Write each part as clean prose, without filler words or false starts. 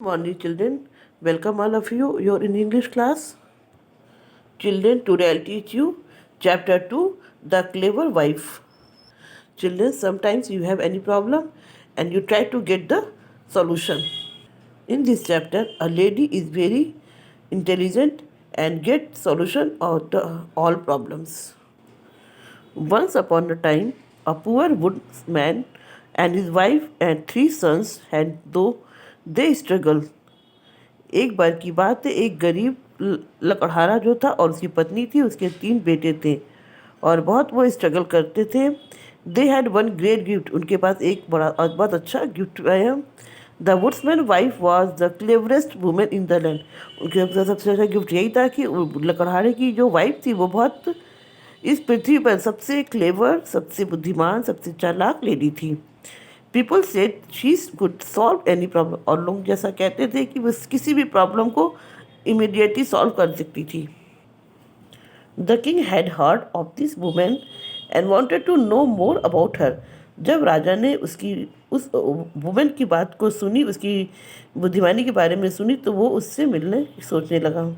Morning, children. Welcome all of you. You're in English class. Children, today I'll teach you chapter 2, The Clever Wife. Children, sometimes you have any problem and you try to get the solution. In this chapter, a lady is very intelligent and get solution of all problems. Once upon a time, a poor woodsman and his wife and 3 sons had though they struggled. एक बार की बात है, एक गरीब लकड़हारा जो था और उसकी पत्नी थी, उसके 3 बेटे थे और बहुत वो स्ट्रगल करते थे। They had one great gift, उनके पास एक बड़ा और बहुत अच्छा गिफ्ट आया। The वुड्समैन wife was the cleverest women in the land. उनके पास सबसे अच्छा गिफ्ट यही था कि लकड़हारे की जो वाइफ थी वो बहुत इस पृथ्वी पर सबसे क्लेवर, सबसे बुद्धिमान, सबसे चालाक लेडी थी। People said she could solve any problem, और लोग जैसा कहते थे कि वो किसी भी प्रॉब्लम को इमीडिएटली सॉल्व कर सकती थी। The king had heard of this women and wanted to know more about her. जब राजा ने उस वुमेन की बात को सुनी, उसकी बुद्धिमानी के बारे में सुनी, तो वो उससे मिलने सोचने लगा।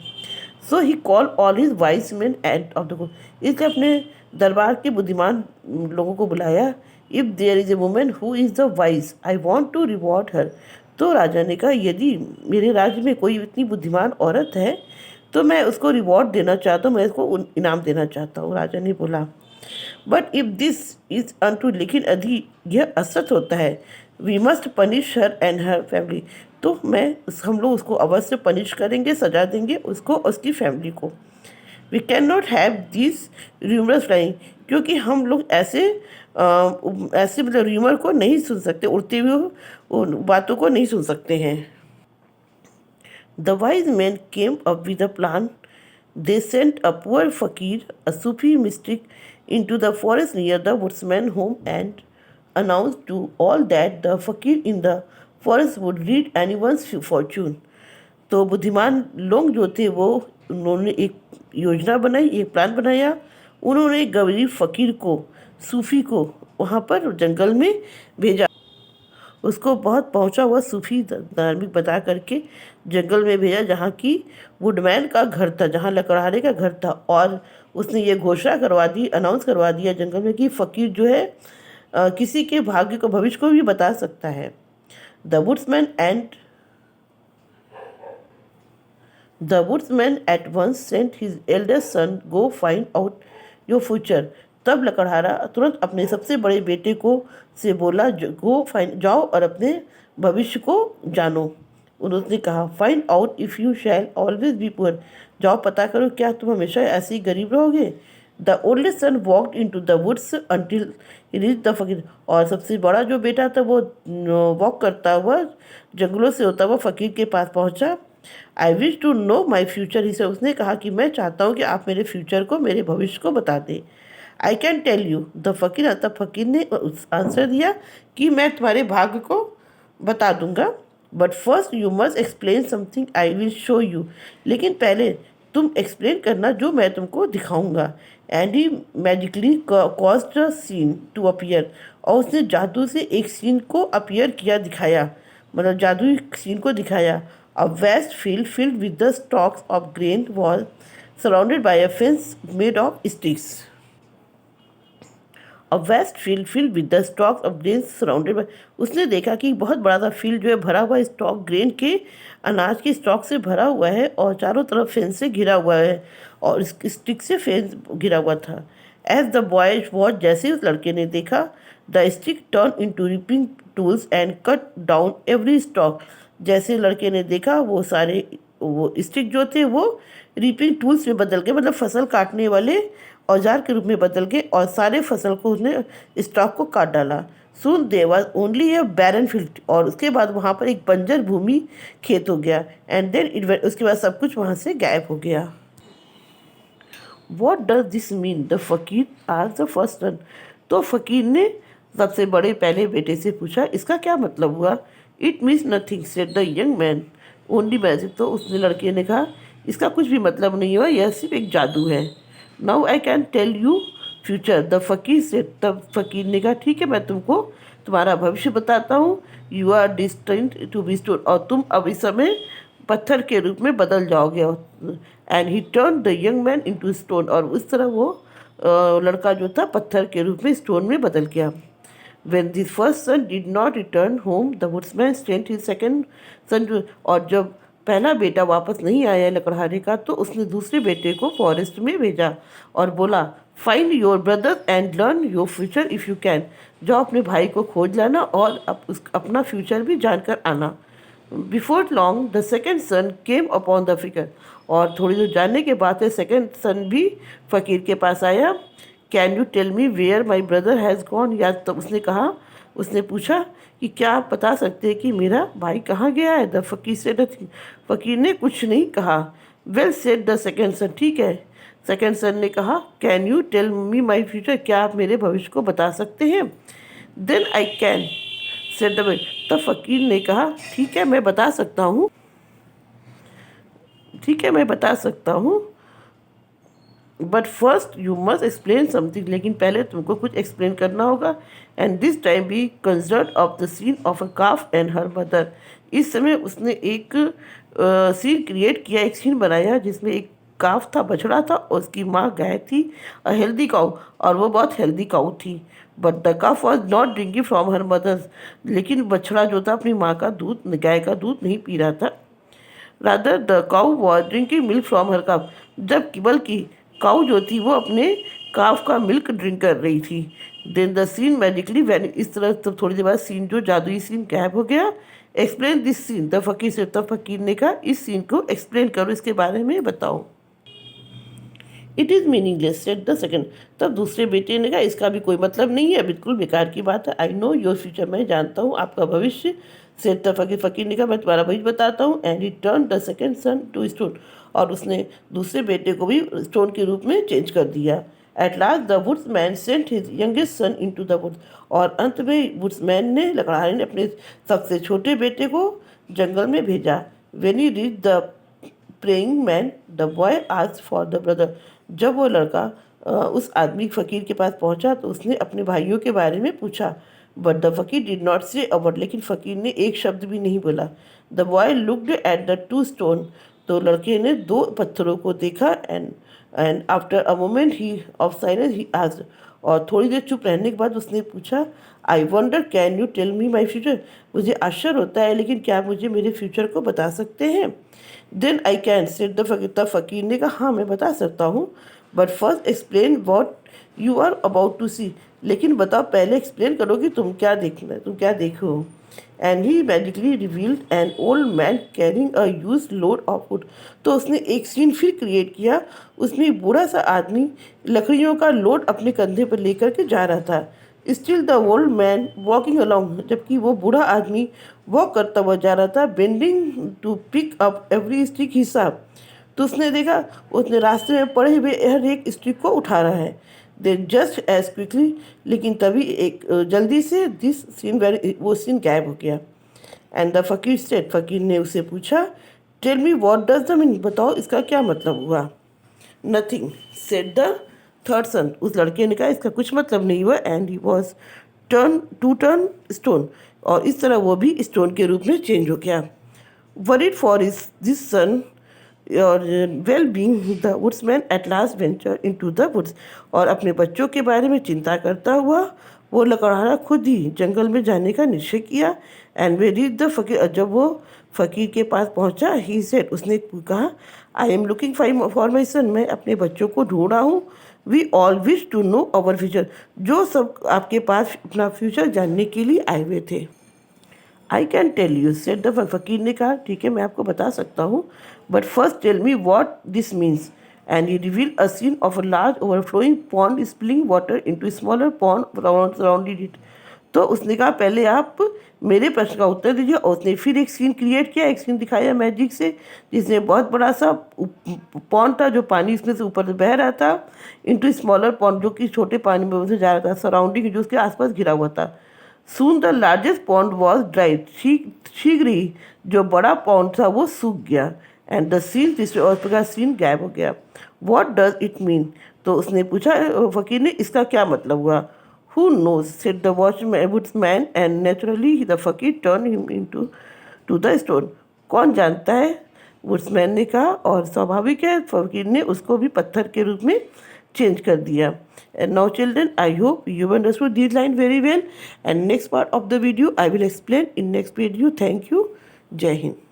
So he call all his wise man and of the court. इसलिए अपने दरबार के बुद्धिमान लोगों को बुलाया। If there is a women who is the wise I want to reward her. तो राजा ने कहा, यदि मेरे राज्य में कोई इतनी बुद्धिमान औरत है तो मैं उसको रिवॉर्ड देना चाहता हूँ, मैं इसको इनाम देना चाहता हूँ। राजा ने बोला, but if this is untrue, लेकिन यदि यह असत्य होता है, we must punish her and her family, तो हम लोग उसको अवश्य पनिश करेंगे, सजा देंगे उसको और उसकी फैमिली को। We can not have this rumours flying, क्योंकि हम लोग ऐसे मतलब र्यूमर को नहीं सुन सकते, उड़ते हुए बातों को नहीं सुन सकते हैं। The wise man came up with a plan. They sent a poor फकीर, अ सूफी mistake, into the forest near the woodsman's home and announced to all that the fakir in the forest would read anyone's fortune. तो बुद्धिमान लोग जो थे वो उन्होंने एक योजना बनाई, एक प्लान बनाया। उन्होंने एक गरीब फ़कीर को, सूफ़ी को वहाँ पर जंगल में भेजा। उसको बहुत पहुँचा हुआ सूफ़ी धार्मिक बता करके जंगल में भेजा, जहाँ की वुडमैन का घर था, जहाँ लकड़हारे का घर था। और उसने ये घोषणा करवा दी, अनाउंस करवा दिया जंगल में कि फ़कीर जो है किसी के भाग्य को, भविष्य को भी बता सकता है। The woodsman at once sent his eldest son go find out your future. तब लकड़हारा तुरंत अपने सबसे बड़े बेटे को से बोला, गो फाइंड, जाओ और अपने भविष्य को जानो। उन्होंने कहा, find out if you shall always be poor, जाओ पता करो क्या तुम हमेशा ऐसे ही गरीब रहोगे। The oldest son walked in to the woods until reach the fakir. और सबसे बड़ा जो बेटा था वो वॉक करता हुआ जंगलों से होता हुआ फ़कीर के पास पहुंचा। I wish to know my future, he से उसने कहा कि मैं चाहता हूँ कि आप मेरे फ्यूचर को, मेरे भविष्य को बता दें। I can tell you the फकीर, तब फकीर ने आंसर दिया कि मैं तुम्हारे भाग्य को बता दूंगा, but first you must explain something I will show you, लेकिन पहले तुम एक्सप्लेन करना जो मैं तुमको दिखाऊंगा। And he magically caused a scene to appear, और उसने जादू से एक सीन को अपीयर किया, दिखाया, मतलब जादुई सीन को दिखाया। A vast field filled with the stalks of grain wall surrounded by a fence made of sticks. A vast field filled with the stalks of grain surrounded by, उसने देखा कि बहुत बड़ा सा फील्ड जो है भरा हुआ स्टॉक, ग्रेन के, अनाज के स्टॉक से भरा हुआ है और चारों तरफ फेंस से घिरा हुआ है और इस स्टिक से फेंस घिरा हुआ था। एज द बॉय वॉच, जैसे ही उस लड़के ने देखा, the stick turn into reaping tools and cut down every stock. जैसे लड़के ने देखा वो सारे वो स्टिक जो थे वो रीपिंग टूल्स में बदल गए, मतलब फसल काटने वाले औजार के रूप में बदल गए और सारे फसल को उसने स्टॉक को काट डाला। Soon there was only a barren field, और उसके बाद वहाँ पर एक बंजर भूमि खेत हो गया। एंड देन इट वेंट, उसके बाद सब कुछ वहाँ से गायब हो गया। What does this mean, the fakir asked the first son. तो फकीर ने सबसे बड़े पहले बेटे से पूछा, इसका क्या मतलब हुआ। It means nothing said the young man, only magic. तो उसने लड़के ने कहा, इसका कुछ भी मतलब नहीं हुआ, यह सिर्फ एक जादू है। Now I can tell you future, the fakir से, तब फकीर ने कहा, ठीक है मैं तुमको तुम्हारा भविष्य बताता हूँ। You are destined to be stone, और तुम अब इस समय पत्थर के रूप में बदल जाओगे। And he turn the young man into stone, और उस तरह वो लड़का जो था पत्थर के रूप में स्टोन में बदल गया। When the first son did not return home, the woodsman sent his second son to, और जब पहला बेटा वापस नहीं आया लकड़हारे का, तो उसने दूसरे बेटे को फॉरेस्ट में भेजा और बोला, find your brother and learn your future if you can. जाओ अपने भाई को खोज लाना और अपना फ्यूचर भी जानकर आना। Before long the second sun came upon the figure, और थोड़ी दूर जाने के बाद सेकेंड सन भी फ़कीर के पास आया। Can you tell me where my brother has gone, या तब उसने पूछा कि क्या आप बता सकते हैं कि मेरा भाई कहाँ गया है। द फकीर से नथिंग, फ़कीर ने कुछ नहीं कहा। Well said the second son, ठीक है। सेकेंड सन ने कहा, can you tell me my future, क्या आप मेरे भविष्य को बता सकते हैं। Then I can said the, तब फ़कीर ने कहा, ठीक है मैं बता सकता हूँ, ठीक है मैं बता सकता हूँ, but first you must explain something, लेकिन पहले तुमको कुछ एक्सप्लेन करना होगा। And this time be considered of the scene of a calf and her mother, इस समय उसने एक सीन क्रिएट किया, एक सीन बनाया जिसमें एक काफ था, बछड़ा था, और उसकी माँ गाय थी, अ हेल्दी काउ, और वो बहुत हेल्दी काउ थी। But the calf was not drinking from her mothers, लेकिन बछड़ा जो था अपनी माँ का दूध, गाय का दूध नहीं पी रहा था। Rather the cow was drinking milk from her calf, जबकि बल्कि काऊ जो थी वो अपने काफ का मिल्क ड्रिंक कर रही थी। Then the scene magically van, इस तरह तब थोड़ी देर बाद सीन जो जादुई सीन गायब हो गया। Explain this scene, the fakir से, तब फकीर ने कहा इस सीन को एक्सप्लेन करो, इसके बारे में बताओ। It is meaningless said the second, तब दूसरे बेटे ने कहा इसका भी कोई मतलब नहीं है, बिल्कुल बेकार की बात है। आई नो योर फ्यूचर, मैं जानता हूँ आपका भविष्य। सेड द फकीर, फकीर ने कहा मैं तुम्हारा भविष्य बताता हूँ। And he turn the second son to stone, और उसने दूसरे बेटे को भी स्टोन के रूप में चेंज कर दिया। At last the woodsman sent his youngest son in to the woods, और अंत में वुड्समैन ने, लकड़हारे ने, अपने सबसे छोटे बेटे को जंगल में भेजा। When he reach the praying man the boy asked for the brother, जब वो लड़का उस आदमी फ़कीर के पास पहुंचा तो उसने अपने भाइयों के बारे में पूछा। बट द फकीर डिड नॉट से अ वर्ड, लेकिन फ़कीर ने एक शब्द भी नहीं बोला। The boy looked at the two stone, तो लड़के ने दो पत्थरों को देखा। And after a moment he of silence he asked, और थोड़ी देर चुप रहने के बाद उसने पूछा, I wonder can you tell me my future, मुझे आश्चर्य होता है लेकिन क्या मुझे मेरे फ्यूचर को बता सकते हैं। Then I can said the फकीर, तब फकीर ने कहा हाँ मैं बता सकता हूँ। But first explain what you are about to see, लेकिन बताओ पहले एक्सप्लेन करो कि तुम क्या देखना, तुम क्या देखो। And he magically revealed an old man carrying a use load of would, तो उसने एक सीन फिर क्रिएट किया, उसमें एक बूढ़ा सा आदमी लकड़ियों का लोड अपने कंधे पर लेकर के जा रहा था। Still the old man walking along, जबकि वो बूढ़ा आदमी वॉक करता हुआ जा रहा था। Bending to pick up every stick हिसाब, तो उसने देखा उसने रास्ते में पड़े हुए हर एक स्टिक को उठा रहा है। देन जस्ट एज क्विकली, लेकिन तभी एक जल्दी से दिस सीन वो सीन गायब हो गया। एंड द फकीर सेड, फकीर ने उसे पूछा, tell me what does the mean, बताओ इसका क्या मतलब हुआ। Nothing said the third son, उस लड़के ने कहा इसका कुछ मतलब नहीं हुआ। And he was turn stone, और इस तरह वो भी स्टोन के रूप में चेंज हो गया। वरीड फॉर दिस सन और well being the woodsman at last venture in to the woods, और अपने बच्चों के बारे में चिंता करता हुआ वो लकड़हारा खुद ही जंगल में जाने का निश्चय किया। एंड वे रीच द फकीर, जब वो फ़कीर के पास पहुंचा, ही सेड, उसने कहा, I am looking for my son, मैं अपने बच्चों को ढूंढ रहा हूँ। We all wish to know our future, जो सब आपके पास अपना फ्यूचर जानने के लिए आए हुए थे। I can tell you said the फकीर ने कहा ठीक है मैं आपको बता सकता हूँ, but first tell me what this means. And he reveal a scene of a large overflowing pond spilling water into smaller pond surrounded it, तो उसने कहा पहले आप मेरे प्रश्न का उत्तर दीजिए। और उसने फिर एक सीन क्रिएट किया, एक सीन दिखाया मैजिक से, जिसमें बहुत बड़ा सा पॉन्ड था जो पानी इसमें से ऊपर से बह रहा था, इनटू स्मॉलर पॉन्ड जो कि छोटे पानी में उसे जा रहा था, सराउंडिंग जो उसके आसपास घिरा हुआ था। Soon the largest pond was dried, शीघ्र ही जो बड़ा पॉन्ड था वो सूख गया। एंड द सीन, तीसरे और प्रकार सीन गायब हो गया। वॉट डज इट मीन, तो उसने पूछा फकीर ने इसका क्या मतलब हुआ। Who knows, said the woodsman, and naturally the fakir turned him into to the stone. कौन जानता है, वुड्समैन ने कहा, और स्वाभाविक है फकीर ने उसको भी पत्थर के रूप में चेंज कर दिया. And now children, I hope you understood these lines very well, and next part of the video I will explain in next video. Thank you. Jai Hind.